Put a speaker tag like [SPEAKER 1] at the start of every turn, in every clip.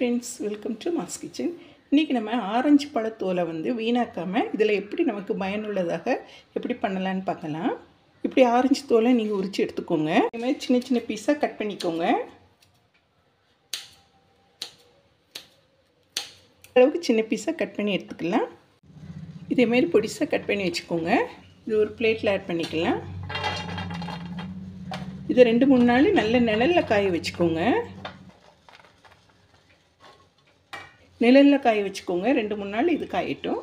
[SPEAKER 1] Friends, welcome to mass kitchen. இன்றைக்கி நம்ம orange பழத்தோலை வீணாக்காமல் இதில் எப்படி நமக்கு பயனுள்ளதாக எப்படி பண்ணலான்னு பார்க்கலாம். இப்படி ஆரஞ்சு தோலை நீங்கள் உரித்து எடுத்துக்கோங்க. இதே மாதிரி சின்ன சின்ன பீஸாக கட் பண்ணிக்கோங்க. அளவுக்கு சின்ன பீஸாக கட் பண்ணி எடுத்துக்கலாம். இதேமாரி பொடிசாக கட் பண்ணி வச்சுக்கோங்க. இது ஒரு பிளேட்டில் ஆட் பண்ணிக்கலாம். இதை 2-3 நாள் நல்ல நிழலில் காய வச்சுக்கோங்க. நிழலில் காய வச்சுக்கோங்க. 2-3 நாள் இது காயட்டும்.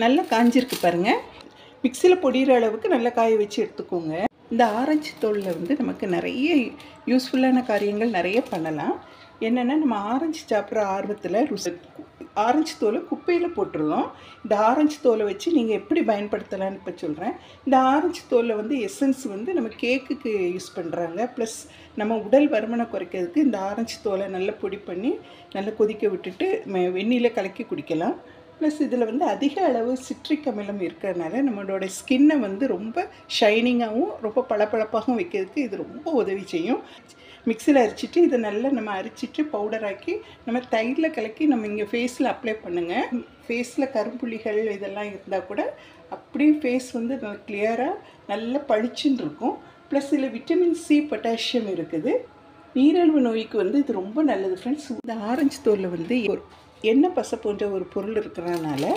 [SPEAKER 1] நல்லா காஞ்சிருக்கு பாருங்கள். மிக்சியில் பொடிகிற அளவுக்கு நல்லா காய வச்சு எடுத்துக்கோங்க. இந்த ஆரஞ்சு தோலில் நமக்கு நிறைய யூஸ்ஃபுல்லான காரியங்கள் நிறைய பண்ணலாம். என்னென்னா, நம்ம ஆரஞ்சு சாப்பிட்ற ஆர்வத்தில் ஆரஞ்சு தோலை குப்பையில் போட்டுருவோம். இந்த ஆரஞ்சு தோலை வச்சு நீங்கள் எப்படி பயன்படுத்தலான்னு இப்போ சொல்கிறேன். இந்த ஆரஞ்சு தோலில் எசன்ஸ் நம்ம கேக்குக்கு யூஸ் பண்ணுறாங்க. ப்ளஸ் நம்ம உடல் பருமனை குறைக்கிறதுக்கு இந்த ஆரஞ்சு தோலை நல்லா பொடி பண்ணி நல்லா கொதிக்க விட்டுட்டு வெந்நீரில் கலக்கி குடிக்கலாம். ப்ளஸ் இதில் அதிக அளவு சிட்ரிக் அமிலம் இருக்கிறதுனால நம்மளோட ஸ்கின்னை ரொம்ப ஷைனிங்காகவும் ரொம்ப பளபளப்பாகவும் வைக்கிறதுக்கு இது ரொம்ப உதவி செய்யும். மிக்சியில் அரைச்சிட்டு இதை நல்லா நம்ம அரைச்சிட்டு பவுடராக்கி நம்ம தயிரில் கலக்கி நம்ம இங்கே ஃபேஸில் அப்ளை பண்ணுங்கள். ஃபேஸில் கரும்புள்ளிகள் இதெல்லாம் இருந்தால் கூட அப்படியே ஃபேஸ் நல்லா கிளியராக நல்லா பளிச்சுன்னு இருக்கும். ப்ளஸ் இதில் விட்டமின் சி, பொட்டாசியம் இருக்குது. நீரிழிவு நோய்க்கு இது ரொம்ப நல்லது ஃப்ரெண்ட்ஸ். இந்த ஆரஞ்சு தோலில் ஒரு எண்ணெய் பசை போன்ற ஒரு பொருள் இருக்கிறதுனால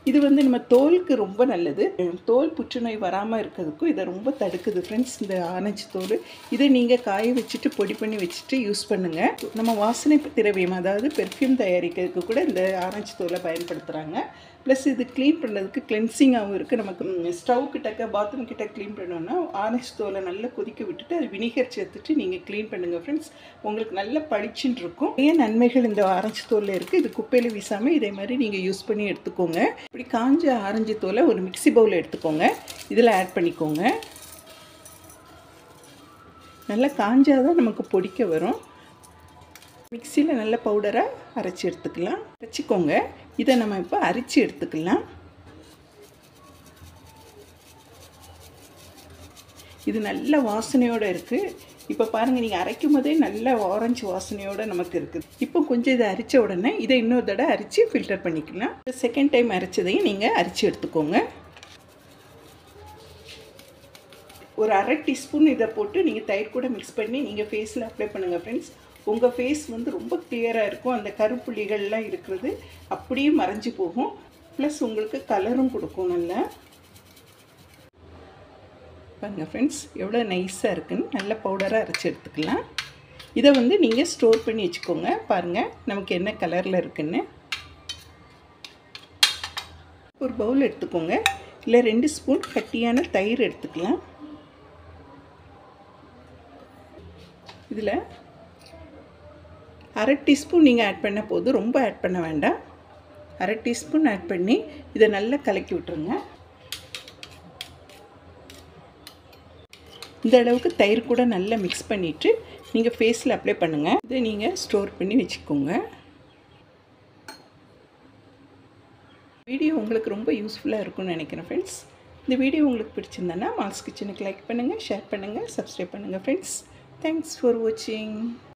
[SPEAKER 1] இது நம்ம தோலுக்கு ரொம்ப நல்லது. தோல் புற்றுநோய் வராமல் இருக்கிறதுக்கும் இதை ரொம்ப தடுக்குது ஃப்ரெண்ட்ஸ், இந்த ஆரஞ்சு தோல். இதை நீங்கள் காய வச்சுட்டு பொடி பண்ணி வச்சுட்டு யூஸ் பண்ணுங்கள். நம்ம வாசனை திரவியம், அதாவது பெர்ஃப்யூம் தயாரிக்கிறதுக்கு கூட இந்த ஆரஞ்சு தோலை பயன்படுத்துகிறாங்க. ப்ளஸ் இது க்ளீன் பண்ணுறதுக்கு கிளென்சிங்காகவும் இருக்குது. நமக்கு ஸ்டவ் கிட்டக்க பாத்ரூம் கிட்ட க்ளீன் பண்ணோன்னா ஆரஞ்சு தோலை நல்லா கொதிக்க விட்டுட்டு அது வினிகர் சேர்த்துட்டு நீங்கள் க்ளீன் பண்ணுங்கள் ஃப்ரெண்ட்ஸ். உங்களுக்கு நல்ல பளிச்சுன்னு இருக்கும். நிறைய நன்மைகள் இந்த ஆரஞ்சு தோலில் இருக்குது. இது குப்பையில் வீசாமல் இதே மாதிரி நீங்கள் யூஸ் பண்ணி எடுத்துக்கோங்க. இப்படி காஞ்ச ஆரஞ்சு தோலை ஒரு மிக்ஸி பவுலில் எடுத்துக்கோங்க. இதில் ஆட் பண்ணிக்கோங்க. நல்லா காஞ்சாதான் நமக்கு பொடிக்க வரும். மிக்சியில் நல்ல பவுடராக அரைச்சி எடுத்துக்கலாம். அரைச்சிக்கோங்க. இதை நம்ம இப்போ அரைச்சி எடுத்துக்கலாம். இது நல்ல வாசனையோடு இருக்குது. இப்போ பாருங்கள், நீங்கள் அரைக்கும் போதே நல்ல ஆரஞ்சு வாசனையோடு நமக்கு இருக்குது. இப்போ கொஞ்சம் இதை அரைச்ச உடனே இதை இன்னொரு தடவை அரைச்சி ஃபில்டர் பண்ணிக்கலாம். செகண்ட் டைம் அரைச்சதையும் நீங்கள் அரைச்சி எடுத்துக்கோங்க. ஒரு 1/2 டீஸ்பூன் இதை போட்டு நீங்கள் தயிர் கூட மிக்ஸ் பண்ணி நீங்கள் ஃபேஸில் அப்ளை பண்ணுங்கள் ஃப்ரெண்ட்ஸ். உங்கள் ஃபேஸ் ரொம்ப கிளியராக இருக்கும். அந்த கருப்புள்ளிகள்லாம் இருக்கிறது அப்படியே மறைஞ்சி போகும். ப்ளஸ் உங்களுக்கு கலரும் கொடுக்கும். நல்லா பாருங்கள் ஃப்ரெண்ட்ஸ், எவ்வளோ நைஸாக இருக்குன்னு நல்ல பவுடராக அரைச்சி எடுத்துக்கலாம். இதை நீங்கள் ஸ்டோர் பண்ணி வச்சுக்கோங்க. பாருங்கள் நமக்கு என்ன கலரில் இருக்குன்னு. ஒரு பவுல் எடுத்துக்கோங்க. இல்லை 2 ஸ்பூன் கட்டியான தயிர் எடுத்துக்கலாம். இதில் 1/2 டீஸ்பூன் நீங்கள் ஆட் பண்ண போதும், ரொம்ப ஆட் பண்ண வேண்டாம். 1/2 டீஸ்பூன் ஆட் பண்ணி இதை நல்லா கலக்கி விட்டுருங்க. இந்த அளவுக்கு தயிர் கூட நல்லா மிக்ஸ் பண்ணிவிட்டு நீங்கள் ஃபேஸில் அப்ளை பண்ணுங்கள். இதை நீங்கள் ஸ்டோர் பண்ணி வச்சுக்கோங்க. வீடியோ உங்களுக்கு ரொம்ப யூஸ்ஃபுல்லாக இருக்கும்னு நினைக்கிறேன் ஃப்ரெண்ட்ஸ். இந்த வீடியோ உங்களுக்கு பிடிச்சிருந்தேன்னா மாஸ் கிச்சனுக்கு லைக் பண்ணுங்கள், ஷேர் பண்ணுங்கள், சப்ஸ்கிரைப் பண்ணுங்கள் ஃப்ரெண்ட்ஸ். தேங்க்ஸ் ஃபார் வாட்சிங்.